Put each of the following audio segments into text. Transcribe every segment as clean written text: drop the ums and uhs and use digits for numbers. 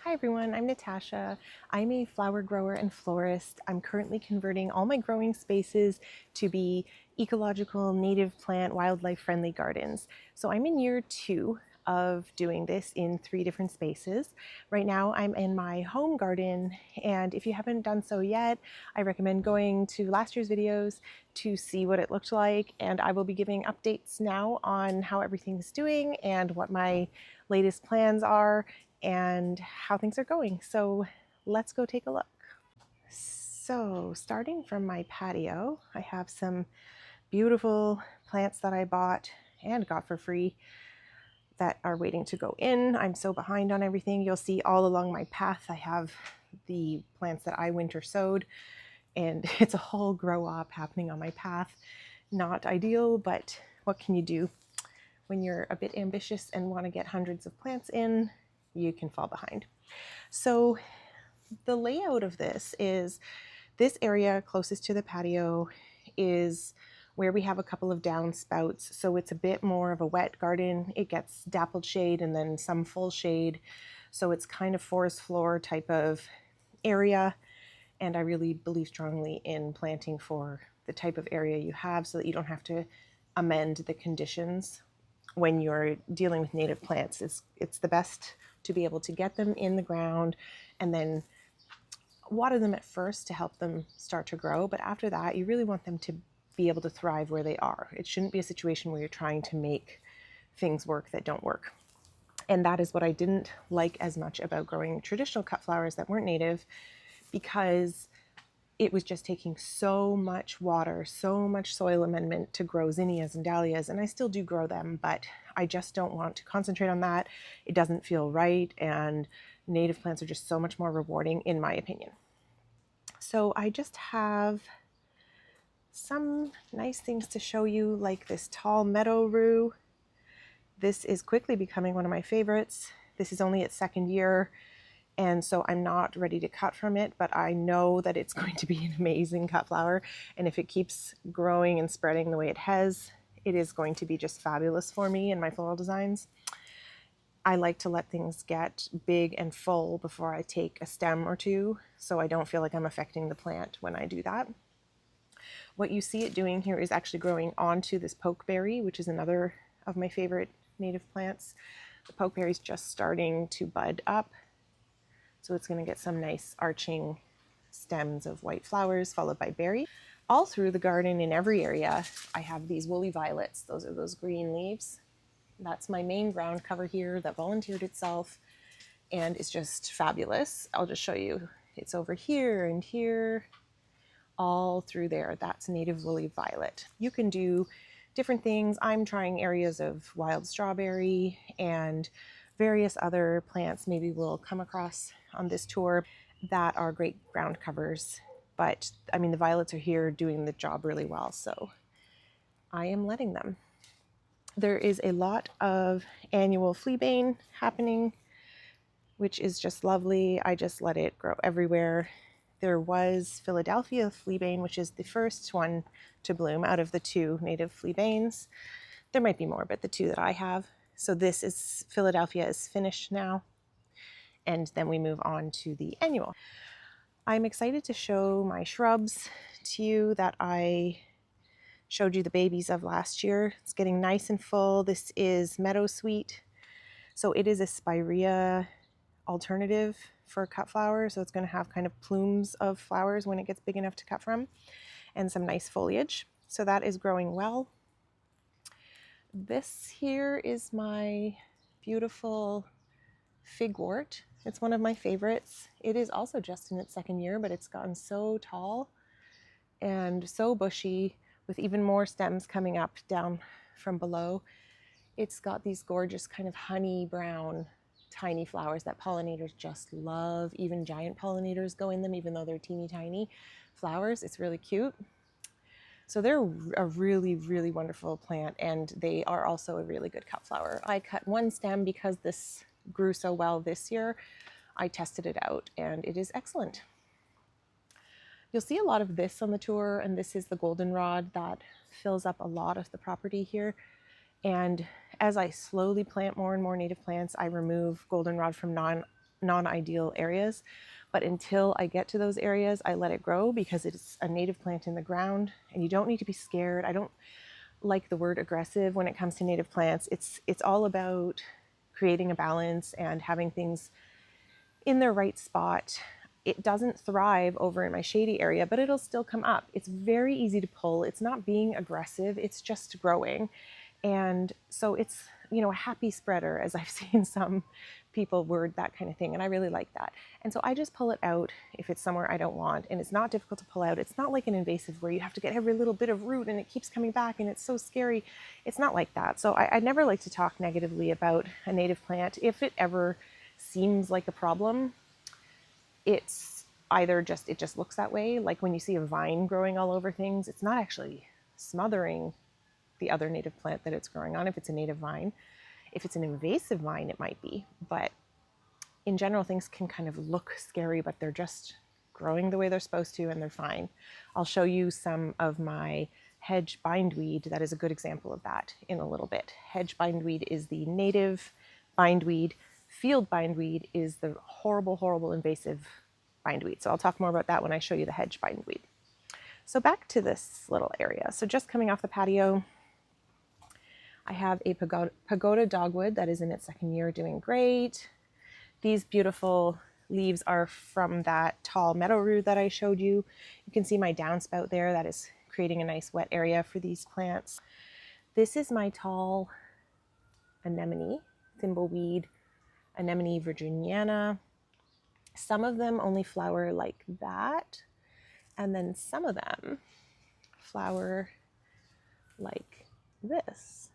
Hi everyone, I'm Natasha. I'm a flower grower and florist. I'm currently converting all my growing spaces to be ecological, native plant, wildlife friendly gardens. So I'm in year 2 of doing this in 3 different spaces. Right now I'm in my home garden, and if you haven't done so yet, I recommend going to last year's videos to see what it looked like, and I will be giving updates now on how everything's doing and what my latest plans are and how things are going. So let's go take a look. So starting from my patio, I have some beautiful plants that I bought and got for free that are waiting to go in. I'm so behind on everything. You'll see all along my path I have the plants that I winter sowed, and it's a whole grow up happening on my path. Not ideal, but what can you do? When you're a bit ambitious and want to get hundreds of plants in, you can fall behind. So the layout of this is, this area closest to the patio is where we have a couple of downspouts, so it's a bit more of a wet garden. It gets dappled shade and then some full shade, so it's kind of forest floor type of area, and I really believe strongly in planting for the type of area you have so that you don't have to amend the conditions when you're dealing with native plants. It's the best to be able to get them in the ground and then water them at first to help them start to grow. But after that, you really want them to be able to thrive where they are. It shouldn't be a situation where you're trying to make things work that don't work. And that is what I didn't like as much about growing traditional cut flowers that weren't native, because it was just taking so much water, so much soil amendment to grow zinnias and dahlias. And I still do grow them, but I just don't want to concentrate on that. It doesn't feel right, and native plants are just so much more rewarding, in my opinion. So I just have some nice things to show you, like this tall meadow rue. This is quickly becoming one of my favorites. This is only its second year, and so I'm not ready to cut from it, but I know that it's going to be an amazing cut flower, and if it keeps growing and spreading the way it has, it is going to be just fabulous for me in my floral designs. I like to let things get big and full before I take a stem or two, so I don't feel like I'm affecting the plant when I do that. What you see it doing here is actually growing onto this pokeberry, which is another of my favorite native plants. The pokeberry is just starting to bud up, so it's going to get some nice arching stems of white flowers followed by berry. All through the garden, in every area, I have these woolly violets. Those are those green leaves. That's my main ground cover here that volunteered itself and is just fabulous. I'll just show you. It's over here and here, all through there. That's native woolly violet. You can do different things. I'm trying areas of wild strawberry and various other plants maybe we'll come across on this tour that are great ground covers. But I mean, the violets are here doing the job really well, so I am letting them. There is a lot of annual fleabane happening, which is just lovely. I just let it grow everywhere. There was Philadelphia fleabane, which is the first one to bloom out of the 2 native fleabanes. There might be more, but the 2 that I have. So this is, Philadelphia is finished now, and then we move on to the annual. I'm excited to show my shrubs to you that I showed you the babies of last year. It's getting nice and full. This is meadowsweet. So it is a spirea alternative for cut flower. So it's going to have kind of plumes of flowers when it gets big enough to cut from, and some nice foliage. So that is growing well. This here is my beautiful figwort. It's one of my favorites. It is also just in its second year, but it's gotten so tall and so bushy, with even more stems coming up down from below. It's got these gorgeous kind of honey brown tiny flowers that pollinators just love. Even giant pollinators go in them, even though they're teeny tiny flowers. It's really cute. So they're a really, really wonderful plant, and they are also a really good cut flower. I cut one stem because this grew so well this year. I tested it out and it is excellent. You'll see a lot of this on the tour, and this is the goldenrod that fills up a lot of the property here. And as I slowly plant more and more native plants, I remove goldenrod from non-ideal areas. But until I get to those areas, I let it grow because it's a native plant in the ground and you don't need to be scared. I don't like the word aggressive when it comes to native plants. It's all about creating a balance and having things in their right spot. It doesn't thrive over in my shady area, but it'll still come up. It's very easy to pull. It's not being aggressive, it's just growing. And so it's, you know, a happy spreader, as I've seen some people word that kind of thing. And I really like that. And so I just pull it out if it's somewhere I don't want. And it's not difficult to pull out. It's not like an invasive where you have to get every little bit of root and it keeps coming back and it's so scary. It's not like that. So I never like to talk negatively about a native plant. If it ever seems like a problem, it's either just, it just looks that way. Like when you see a vine growing all over things, it's not actually smothering the other native plant that it's growing on if it's a native vine. If it's an invasive vine, it might be. But in general, things can kind of look scary, but they're just growing the way they're supposed to and they're fine. I'll show you some of my hedge bindweed that is a good example of that in a little bit. Hedge bindweed is the native bindweed. Field bindweed is the horrible, horrible invasive bindweed. So I'll talk more about that when I show you the hedge bindweed. So back to this little area. So just coming off the patio, I have a pagoda dogwood that is in its second year, doing great. These beautiful leaves are from that tall meadow rue that I showed you. You can see my downspout there. That is creating a nice wet area for these plants. This is my tall anemone, thimbleweed, anemone virginiana. Some of them only flower like that, and then some of them flower like this.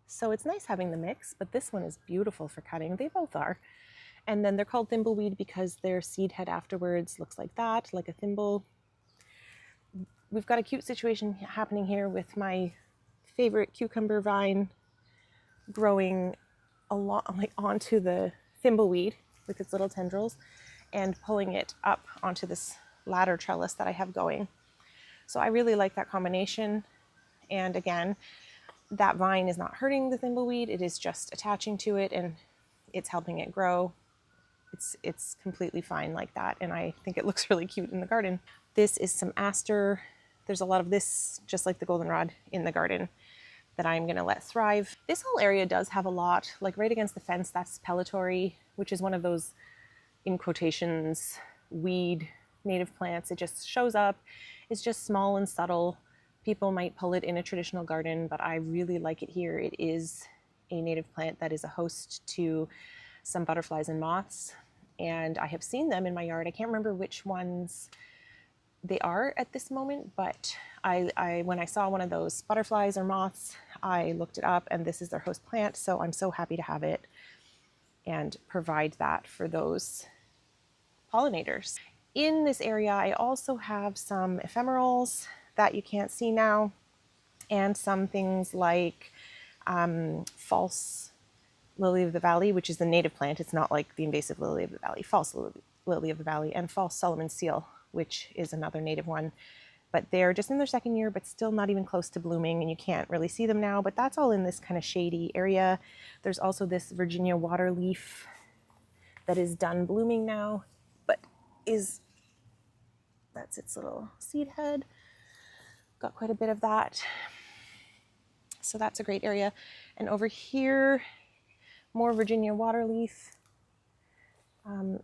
So it's nice having the mix, but this one is beautiful for cutting. They both are. And then they're called thimbleweed because their seed head afterwards looks like that, like a thimble. We've got a cute situation happening here with my favorite cucumber vine growing like onto the thimbleweed with its little tendrils and pulling it up onto this ladder trellis that I have going. So I really like that combination. And again, that vine is not hurting the thimbleweed. It is just attaching to it and it's helping it grow. It's completely fine like that. And I think it looks really cute in the garden. This is some aster. There's a lot of this, just like the goldenrod, in the garden that I'm gonna let thrive. This whole area does have a lot, like right against the fence, that's pellitory, which is one of those, in quotations, weed native plants. It just shows up. It's just small and subtle. People might pull it in a traditional garden, but I really like it here. It is a native plant that is a host to some butterflies and moths, and I have seen them in my yard. I can't remember which ones they are at this moment, but when I saw one of those butterflies or moths, I looked it up and this is their host plant. So I'm so happy to have it and provide that for those pollinators. In this area, I also have some ephemerals that you can't see now, and some things like false lily of the valley, which is the native plant. It's not like the invasive lily of the valley. False lily of the valley, and false Solomon seal, which is another native one. But they're just in their second year, but still not even close to blooming, and you can't really see them now, but that's all in this kind of shady area. There's also this Virginia water leaf that is done blooming now, but that's its little seed head. Got quite a bit of that. So that's a great area. And over here, more Virginia water leaf.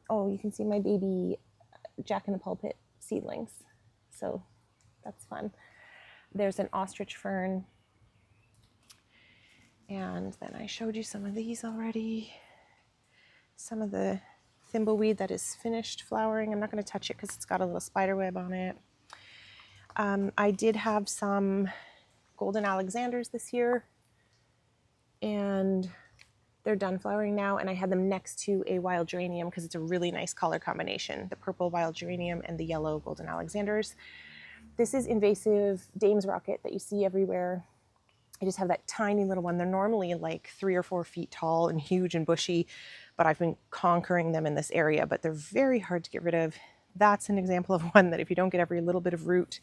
Oh, you can see my baby Jack in the Pulpit seedlings. So that's fun. There's an ostrich fern. And then I showed you some of these already. Some of the thimbleweed that is finished flowering. I'm not going to touch it because it's got a little spider web on it. I did have some golden Alexanders this year, and they're done flowering now, and I had them next to a wild geranium because it's a really nice color combination, the purple wild geranium and the yellow golden Alexanders. This is invasive Dame's rocket that you see everywhere. I just have that tiny little one. They're normally like 3 or 4 feet tall and huge and bushy, but I've been conquering them in this area, but they're very hard to get rid of. That's an example of one that if you don't get every little bit of root,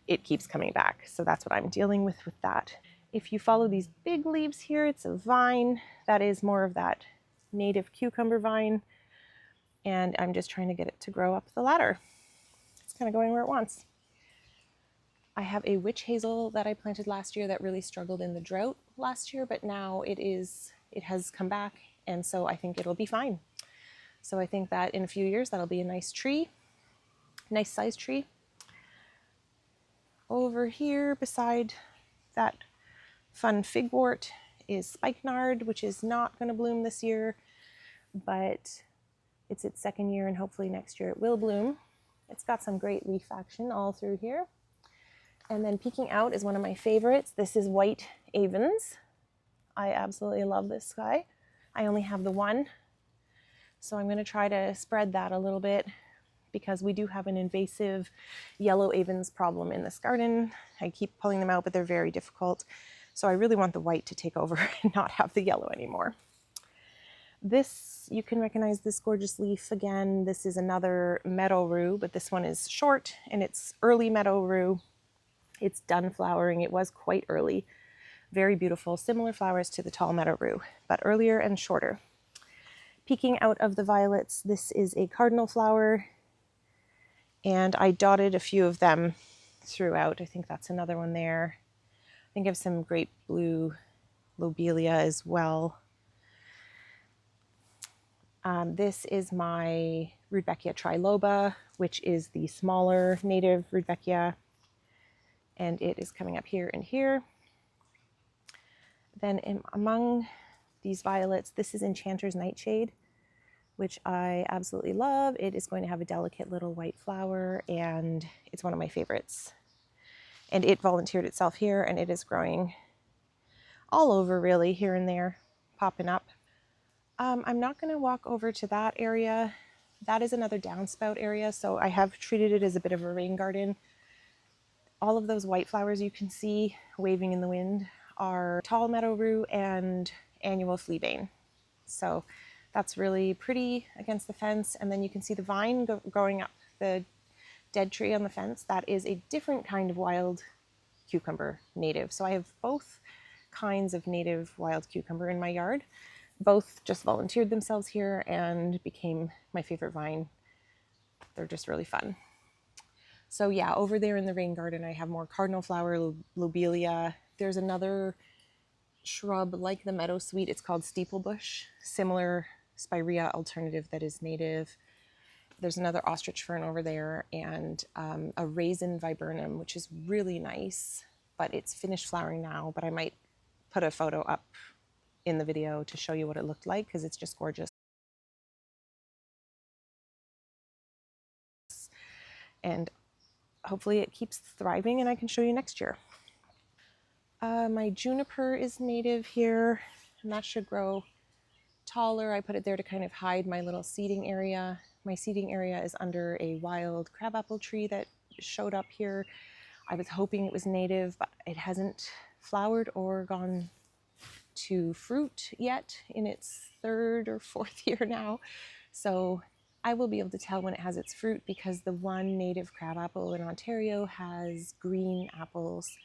it keeps coming back. So that's what I'm dealing with that. If you follow these big leaves here, it's a vine that is more of that native cucumber vine. and I'm just trying to get it to grow up the ladder. It's kind of going where it wants. I have a witch hazel that I planted last year that really struggled in the drought last year, but now it has come back, and so I think it'll be fine. So I think that in a few years that'll be a nice tree, nice sized tree. Over here beside that fun figwort is spikenard, which is not going to bloom this year, but it's its second year and hopefully next year it will bloom. It's got some great leaf action all through here. And then peeking out is one of my favorites. This is white avens. I absolutely love this guy. I only have the one, so I'm going to try to spread that a little bit because we do have an invasive yellow avens problem in this garden. I keep pulling them out, but they're very difficult. So I really want the white to take over and not have the yellow anymore. This, you can recognize this gorgeous leaf again. This is another meadow rue, but this one is short and it's early meadow rue. It's done flowering. It was quite early. Very beautiful, similar flowers to the tall meadow rue, but earlier and shorter. Peeking out of the violets, this is a cardinal flower, and I dotted a few of them throughout. I think that's another one there. I think I have some great blue lobelia as well. This is my Rudbeckia triloba, which is the smaller native Rudbeckia, and it is coming up here and here. Then among these violets, this is Enchanter's Nightshade, which I absolutely love. It is going to have a delicate little white flower, and it's one of my favorites. And it volunteered itself here, and it is growing all over really, here and there, popping up. I'm not going to walk over to that area. That is another downspout area, so I have treated it as a bit of a rain garden. All of those white flowers you can see waving in the wind are tall meadow rue and annual fleabane. So that's really pretty against the fence. And then you can see the vine growing up the dead tree on the fence. That is a different kind of wild cucumber, native. So I have both kinds of native wild cucumber in my yard. Both just volunteered themselves here and became my favorite vine. They're just really fun. So yeah, over there in the rain garden, I have more cardinal flower, lobelia. There's another shrub like the meadow sweet. It's called steeplebush, similar spirea alternative that is native. There's another ostrich fern over there, and a raisin viburnum, which is really nice, but it's finished flowering now. But I might put a photo up in the video to show you what it looked like because it's just gorgeous. And hopefully it keeps thriving and I can show you next year. My juniper is native here, and that should grow taller. I put it there to kind of hide my little seeding area. My seeding area is under a wild crabapple tree that showed up here. I was hoping it was native, but it hasn't flowered or gone to fruit yet in its third or fourth year now. So I will be able to tell when it has its fruit because the one native crabapple in Ontario has green apples,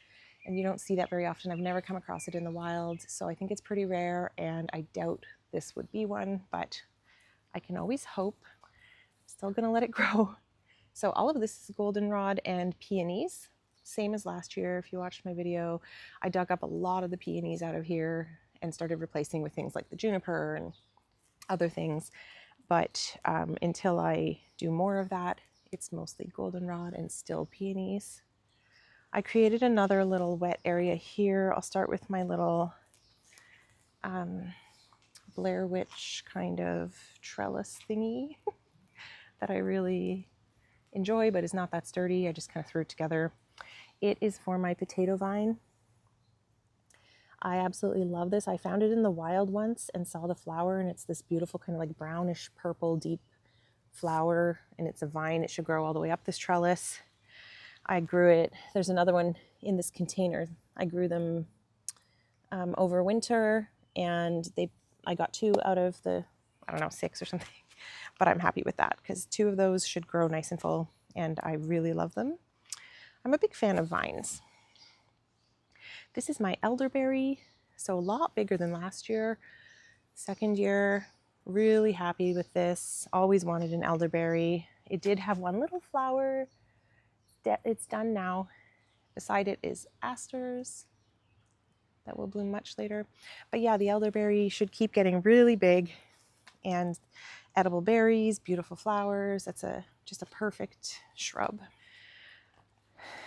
and you don't see that very often. I've never come across it in the wild, so I think it's pretty rare, and I doubt this would be one, but I can always hope. I'm still gonna let it grow. So all of this is goldenrod and peonies, same as last year. If you watched my video, I dug up a lot of the peonies out of here and started replacing with things like the juniper and other things. But until I do more of that, it's mostly goldenrod and still peonies. I created another little wet area here. I'll start with my little Blair Witch kind of trellis thingy that I really enjoy, but is not that sturdy. I just kind of threw it together. It is for my potato vine. I absolutely love this. I found it in the wild once and saw the flower, and it's this beautiful kind of like brownish purple deep flower, and it's a vine. It should grow all the way up this trellis. I grew it. There's another one in this container. I grew them over winter, and I got 2 out of the, I don't know, 6 or something, but I'm happy with that because 2 of those should grow nice and full, and I really love them. I'm a big fan of vines. This is my elderberry, so a lot bigger than last year. Second year, Really happy with this. Always wanted an elderberry. It did have one little flower. It's done now. Beside it is asters that will bloom much later. But yeah, the elderberry should keep getting really big, and edible berries, beautiful flowers. That's just a perfect shrub.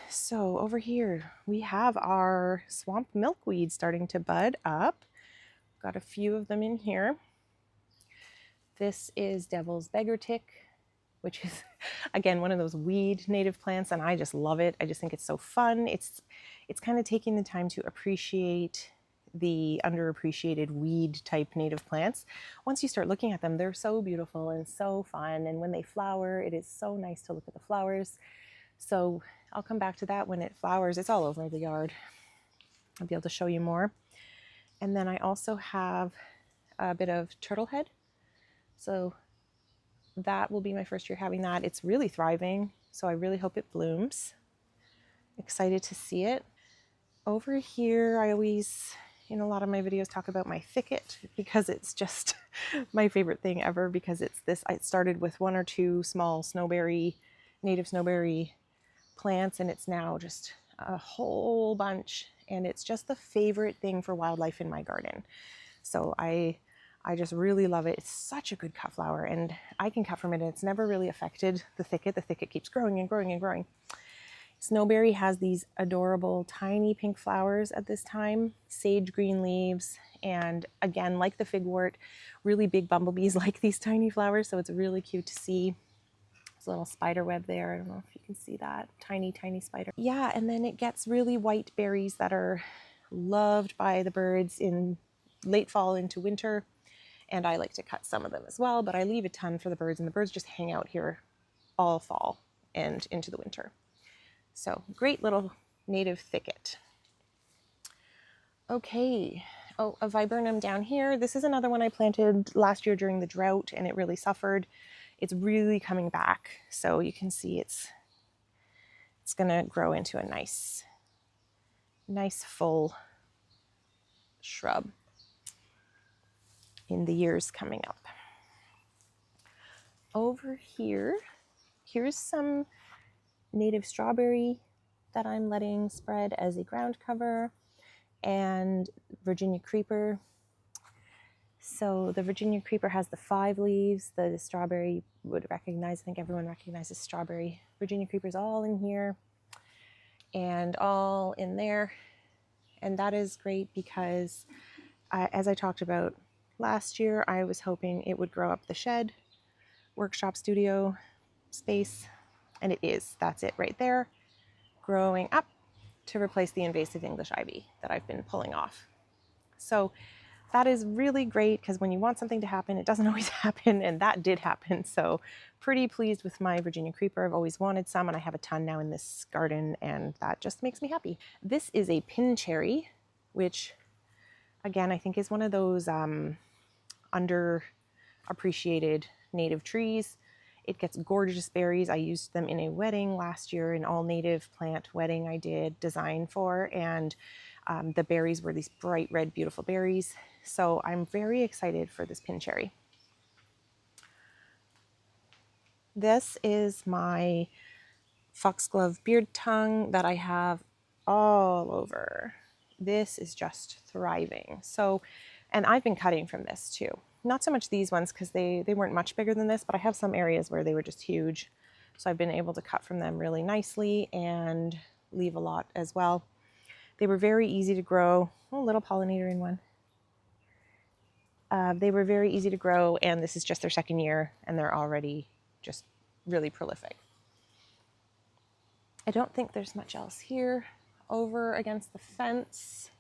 So over here we have our swamp milkweed starting to bud up. Got a few of them in here. This is devil's beggar tick, which is again one of those weed native plants, and I just love it. I just think it's so fun. It's kind of taking the time to appreciate the underappreciated weed type native plants. Once you start looking at them, they're so beautiful and so fun, and when they flower, it is so nice to look at the flowers. So I'll come back to that when it flowers. It's all over the yard. I'll be able to show you more. And then I also have a bit of turtlehead. So that will be my first year having that. It's really thriving, so I really hope it blooms. Excited to see it. Over here, I always, in a lot of my videos, talk about my thicket because it's just my favorite thing ever, because it's this, it started with 1 or 2 small native snowberry plants, and it's now just a whole bunch, and it's just the favorite thing for wildlife in my garden. So I just really love it. It's such a good cut flower, and I can cut from it, and it's never really affected the thicket. The thicket keeps growing and growing and growing. Snowberry has these adorable tiny pink flowers at this time, sage green leaves, and again, like the figwort, really big bumblebees like these tiny flowers, so it's really cute to see. There's a little spider web there. I don't know if you can see that. Tiny, tiny spider. Yeah, and then it gets really white berries that are loved by the birds in late fall into winter. And I like to cut some of them as well, but I leave a ton for the birds, and the birds just hang out here all fall and into the winter. So great little native thicket. Okay, oh, a viburnum down here. This is another one I planted last year during the drought, and it really suffered. It's really coming back, so you can see it's gonna grow into a nice full shrub in the years coming up. Over here, here's some native strawberry that I'm letting spread as a ground cover, and Virginia creeper. So the Virginia creeper has the 5 leaves. The strawberry you would recognize, I think everyone recognizes strawberry. Virginia creeper's all in here and all in there. And that is great because as I talked about last year, I was hoping it would grow up the shed, workshop studio space, and it is. That's it right there, growing up to replace the invasive English ivy that I've been pulling off. So that is really great, because when you want something to happen, it doesn't always happen, and that did happen. So pretty pleased with my Virginia creeper. I've always wanted some, and I have a ton now in this garden, and that just makes me happy. This is a pin cherry, which again, I think is one of those underappreciated native trees. It gets gorgeous berries. I used them in a wedding last year, an all native plant wedding I did design for, and the berries were these bright red, beautiful berries. So I'm very excited for this pin cherry. This is my foxglove beard tongue that I have all over. This is just thriving. So, and I've been cutting from this too. Not so much these ones because they weren't much bigger than this, but I have some areas where they were just huge. So I've been able to cut from them really nicely and leave a lot as well. They were very easy to grow. Oh, little pollinator in one. They were very easy to grow, and this is just their 2nd year, and they're already just really prolific. I don't think there's much else here. Over against the fence,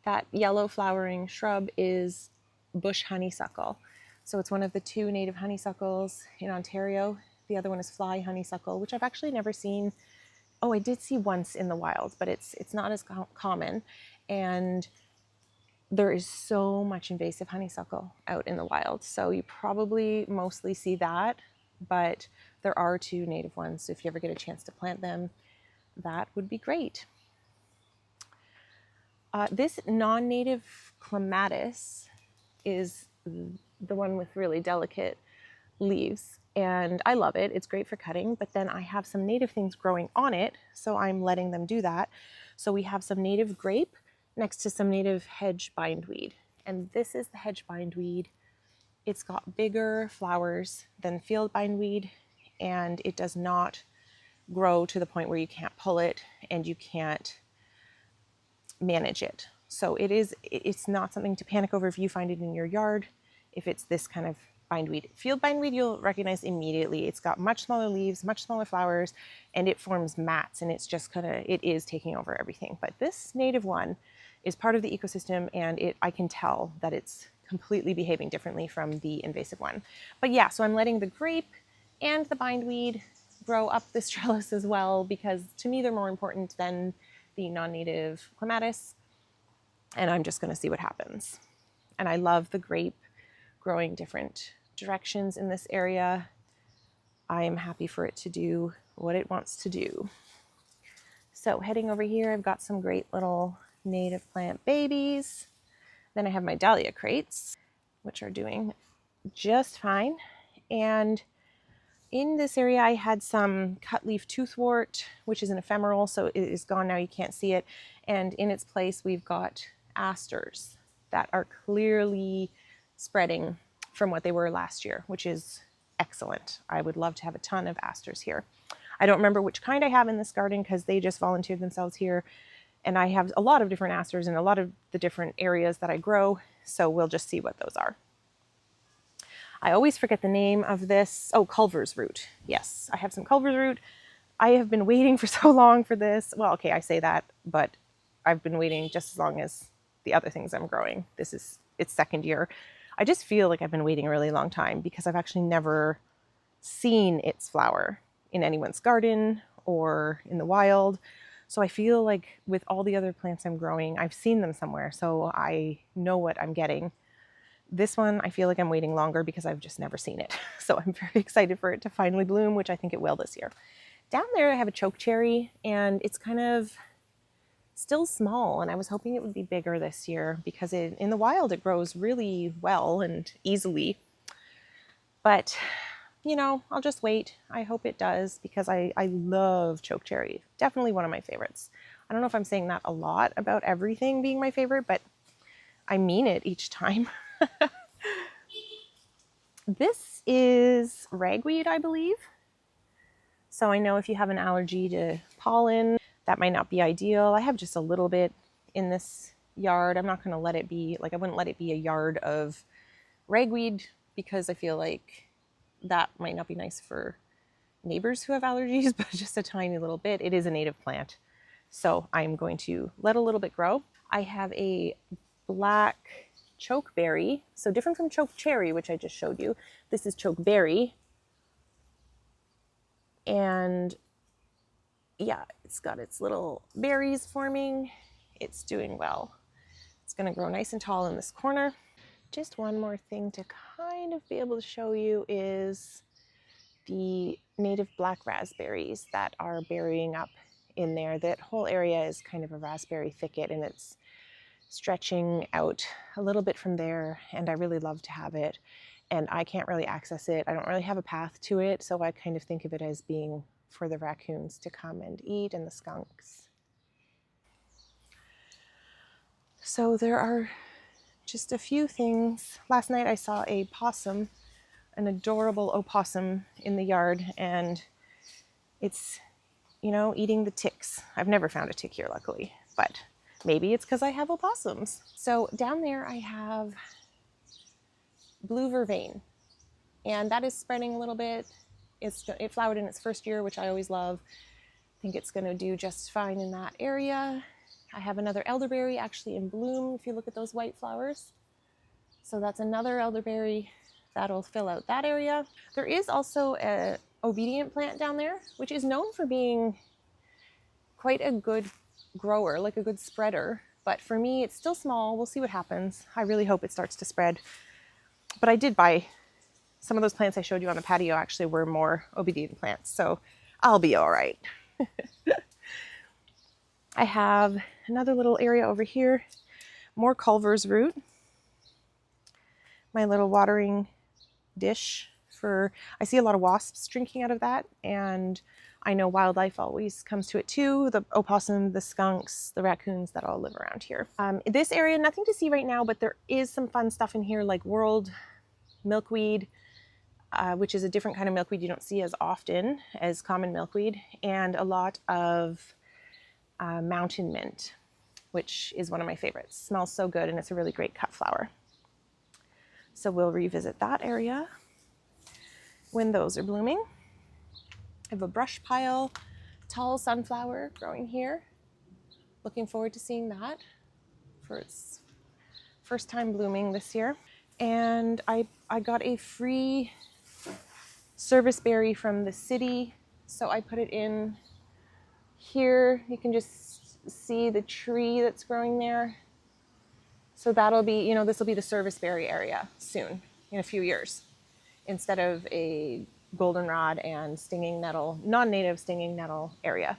that yellow flowering shrub is bush honeysuckle. So it's one of the 2 native honeysuckles in Ontario. The other one is fly honeysuckle, which I've actually never seen. Oh, I did see once in the wild, but it's not as common. And there is so much invasive honeysuckle out in the wild. So you probably mostly see that, but there are 2 native ones. So if you ever get a chance to plant them, that would be great. This non-native clematis is the one with really delicate leaves, and I love it. It's great for cutting, but then I have some native things growing on it, so I'm letting them do that. So we have some native grape next to some native hedge bindweed, and this is the hedge bindweed. It's got bigger flowers than field bindweed, and it does not grow to the point where you can't pull it and you can't manage it. So it's not something to panic over if you find it in your yard. If it's this kind of bindweed, field bindweed, you'll recognize immediately. It's got much smaller leaves, much smaller flowers, and it forms mats, and it's just it is taking over everything. But this native one is part of the ecosystem, and I can tell that it's completely behaving differently from the invasive one. But yeah, so I'm letting the grape and the bindweed grow up this trellis as well, because to me they're more important than the non-native clematis, and I'm just going to see what happens. And I love the grape growing different directions in this area. I am happy for it to do what it wants to do. So heading over here, I've got some great little native plant babies. Then I have my dahlia crates, which are doing just fine. And in this area, I had some cut leaf toothwort, which is an ephemeral, so it is gone now, you can't see it. And in its place, we've got asters that are clearly spreading from what they were last year, which is excellent. I would love to have a ton of asters here. I don't remember which kind I have in this garden because they just volunteered themselves here. And I have a lot of different asters in a lot of the different areas that I grow, so we'll just see what those are. I always forget the name of this. Oh, Culver's root. Yes, I have some Culver's root. I have been waiting for so long for this. Well, okay, I say that, but I've been waiting just as long as the other things I'm growing. This is its second year. I just feel like I've been waiting a really long time because I've actually never seen its flower in anyone's garden or in the wild. So I feel like with all the other plants I'm growing, I've seen them somewhere, so I know what I'm getting. This one, I feel like I'm waiting longer because I've just never seen it. So I'm very excited for it to finally bloom, which I think it will this year. Down there, I have a chokecherry, and it's kind of still small, and I was hoping it would be bigger this year because in the wild, it grows really well and easily. But, you know, I'll just wait. I hope it does because I love chokecherry. Definitely one of my favorites. I don't know if I'm saying that a lot about everything being my favorite, but I mean it each time. This is ragweed, I believe. So I know if you have an allergy to pollen, that might not be ideal. I have just a little bit in this yard. I'm not going to let it be, like I wouldn't let it be a yard of ragweed because I feel like that might not be nice for neighbors who have allergies, but just a tiny little bit. It is a native plant. So I'm going to let a little bit grow. I have a black chokeberry, so different from chokecherry, which I just showed you. This is chokeberry, and yeah, it's got its little berries forming. It's doing well. It's going to grow nice and tall in this corner. Just one more thing to kind of be able to show you is the native black raspberries that are berrying up in there. That whole area is kind of a raspberry thicket, and it's stretching out a little bit from there, and I really love to have it, and I can't really access it. I don't really have a path to it, so I kind of think of it as being for the raccoons to come and eat, and the skunks. So there are just a few things. Last night I saw a possum, an adorable opossum in the yard, and it's, you know, eating the ticks. I've never found a tick here, luckily, but maybe it's because I have opossums. So down there I have blue vervain, and that is spreading a little bit. It flowered in its first year, which I always love. I think it's going to do just fine in that area. I have another elderberry actually in bloom if you look at those white flowers. So that's another elderberry that'll fill out that area. There is also an obedient plant down there, which is known for being quite a good grower, like a good spreader. But for me, it's still small. We'll see what happens. I really hope it starts to spread. But I did buy some of those plants I showed you on the patio actually were more obedient plants, so I'll be all right. I have another little area over here, more Culver's root. my little watering dish for, I see a lot of wasps drinking out of that, and I know wildlife always comes to it too. The opossum, the skunks, the raccoons that all live around here. This area, nothing to see right now, but there is some fun stuff in here like world milkweed, which is a different kind of milkweed you don't see as often as common milkweed, and a lot of mountain mint, which is one of my favorites. Smells so good, and it's a really great cut flower. So we'll revisit that area when those are blooming. I have a brush pile, tall sunflower growing here. Looking forward to seeing that for its first time blooming this year. And I got a free service berry from the city, so I put it in here. You can just see the tree that's growing there. So that'll be, you know, this will be the service berry area soon, in a few years, instead of a goldenrod and stinging nettle, non-native stinging nettle area.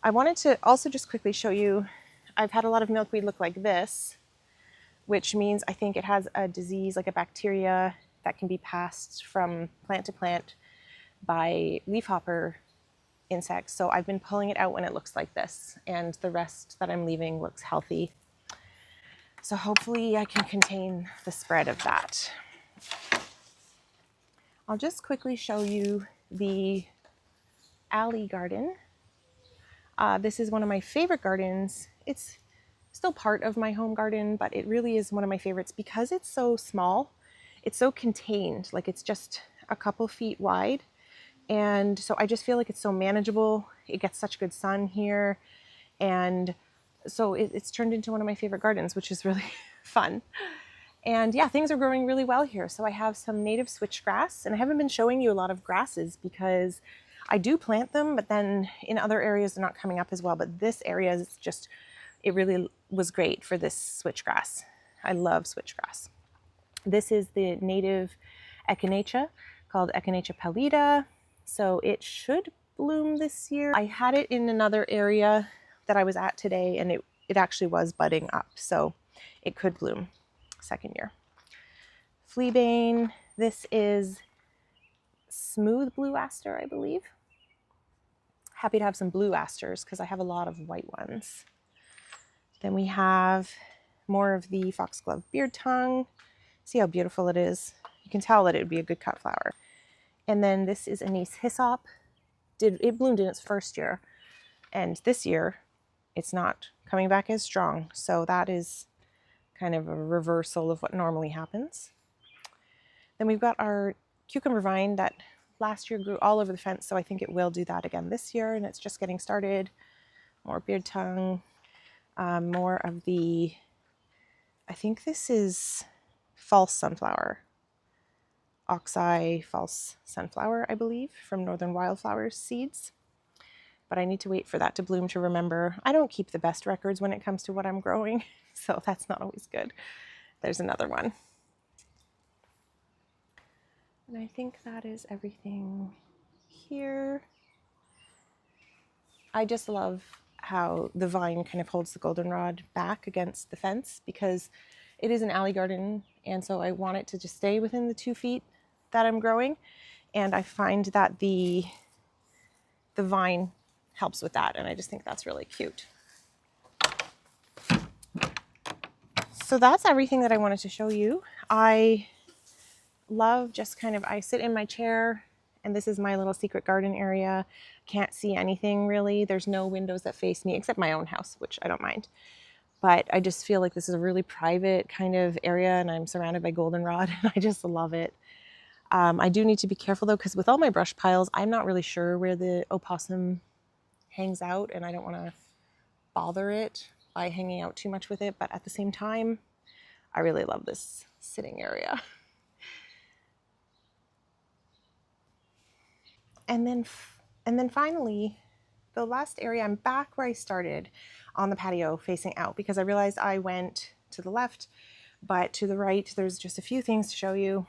I wanted to also just quickly show you, I've had a lot of milkweed look like this, which means I think it has a disease, like a bacteria that can be passed from plant to plant by leafhopper insects. So I've been pulling it out when it looks like this, and the rest that I'm leaving looks healthy. So hopefully I can contain the spread of that. I'll just quickly show you the alley garden. This is one of my favorite gardens. It's still part of my home garden, but it really is one of my favorites because it's so small. It's so contained, like it's just a couple feet wide. And so I just feel like it's so manageable. It gets such good sun here. And so it's turned into one of my favorite gardens, which is really fun. And yeah, things are growing really well here. So I have some native switchgrass, and I haven't been showing you a lot of grasses because I do plant them, but then in other areas they're not coming up as well. But this area is just, it really was great for this switchgrass. I love switchgrass. This is the native echinacea called Echinacea pallida. So it should bloom this year. I had it in another area that I was at today, and it actually was budding up, so it could bloom second year. Fleabane, this is smooth blue aster, I believe. Happy to have some blue asters because I have a lot of white ones. Then we have more of the foxglove beard tongue. See how beautiful it is? You can tell that it would be a good cut flower. And then this is anise hyssop. It bloomed in its first year, and this year it's not coming back as strong. So that is kind of a reversal of what normally happens. Then we've got our cucumber vine that last year grew all over the fence, so I think it will do that again this year, and it's just getting started. More beard tongue, more of the, I think this is false sunflower. Oxeye false sunflower, I believe, from Northern Wildflowers seeds. But I need to wait for that to bloom to remember. I don't keep the best records when it comes to what I'm growing, so that's not always good. There's another one. And I think that is everything here. I just love how the vine kind of holds the goldenrod back against the fence because it is an alley garden, and so I want it to just stay within the 2 feet that I'm growing, and I find that the vine helps with that, and I just think that's really cute. So that's everything that I wanted to show you. I love just kind of, I sit in my chair, and this is my little secret garden area. Can't see anything really. There's no windows that face me except my own house, which I don't mind. But I just feel like this is a really private kind of area, and I'm surrounded by goldenrod, and I just love it. I do need to be careful though, because with all my brush piles, I'm not really sure where the opossum hangs out, and I don't want to bother it by hanging out too much with it. But at the same time, I really love this sitting area. And then finally, the last area, I'm back where I started on the patio facing out, because I realized I went to the left, but to the right, there's just a few things to show you,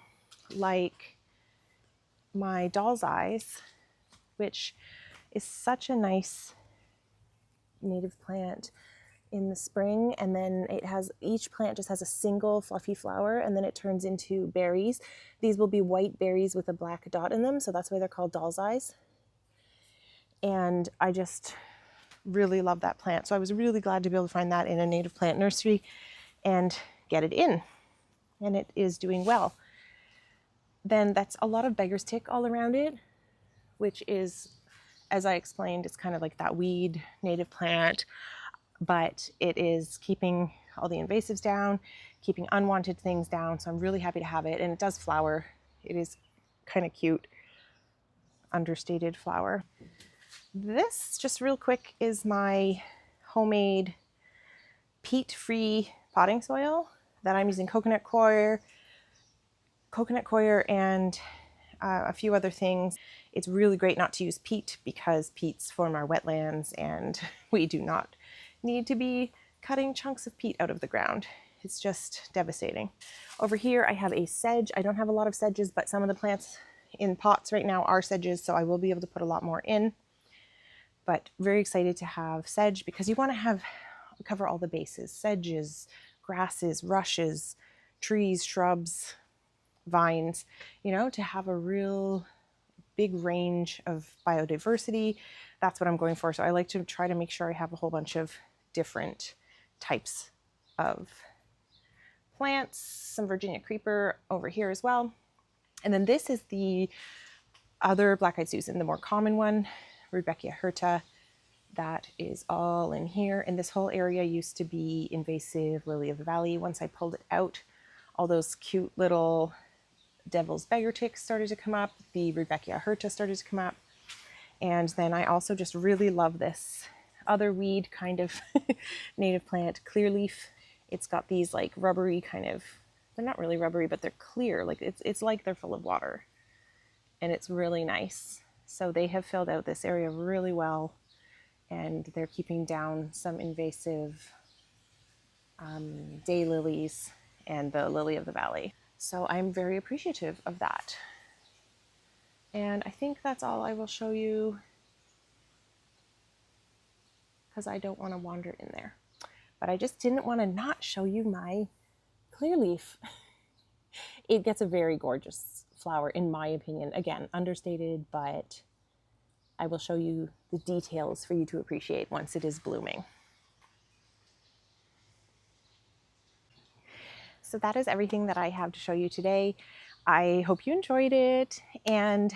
like my doll's eyes, which is such a nice native plant. in the spring, and then each plant just has a single fluffy flower, and then it turns into berries. These will be white berries with a black dot in them, so that's why they're called doll's eyes. And I just really love that plant. So I was really glad to be able to find that in a native plant nursery and get it in, and it is doing well. Then that's a lot of beggar's tick all around it, which is, as I explained, it's kind of like that weed native plant, but it is keeping all the invasives down, keeping unwanted things down. So I'm really happy to have it, and it does flower. It is kind of cute, understated flower. This, just real quick, is my homemade peat-free potting soil that I'm using coconut coir and a few other things. It's really great not to use peat because peats form our wetlands, and we do not need to be cutting chunks of peat out of the ground. It's just devastating. Over here I have a sedge. I don't have a lot of sedges, but some of the plants in pots right now are sedges, so I will be able to put a lot more in. But very excited to have sedge because you want to cover all the bases: sedges, grasses, rushes, trees, shrubs, vines, you know, to have a real big range of biodiversity. That's what I'm going for. So I like to try to make sure I have a whole bunch of different types of plants, some Virginia creeper over here as well. And then this is the other black-eyed Susan, the more common one, Rudbeckia hirta. That is all in here. And this whole area used to be invasive lily of the valley. Once I pulled it out, all those cute little devil's beggar ticks started to come up. The Rudbeckia hirta started to come up. And then I also just really love this other weed kind of native plant, clearleaf. It's got these like rubbery kind of, they're not really rubbery, but they're clear. Like it's like they're full of water, and it's really nice. So they have filled out this area really well, and they're keeping down some invasive daylilies and the lily of the valley. So I'm very appreciative of that. And I think that's all I will show you, because I don't want to wander in there. But I just didn't want to not show you my clearleaf. It gets a very gorgeous flower, in my opinion. Again, understated, but I will show you the details for you to appreciate once it is blooming. So that is everything that I have to show you today. I hope you enjoyed it. And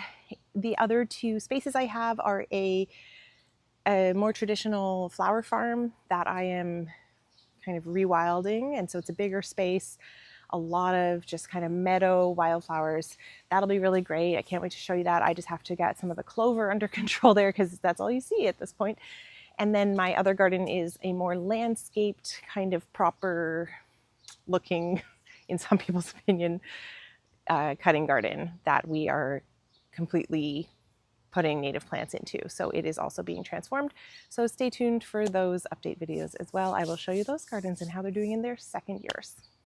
the other two spaces I have are a more traditional flower farm that I am kind of rewilding. And so it's a bigger space, a lot of just kind of meadow wildflowers. That'll be really great. I can't wait to show you that. I just have to get some of the clover under control there because that's all you see at this point. And then my other garden is a more landscaped, kind of proper looking, in some people's opinion, cutting garden that we are completely putting native plants into. So it is also being transformed. So stay tuned for those update videos as well. I will show you those gardens and how they're doing in their second years.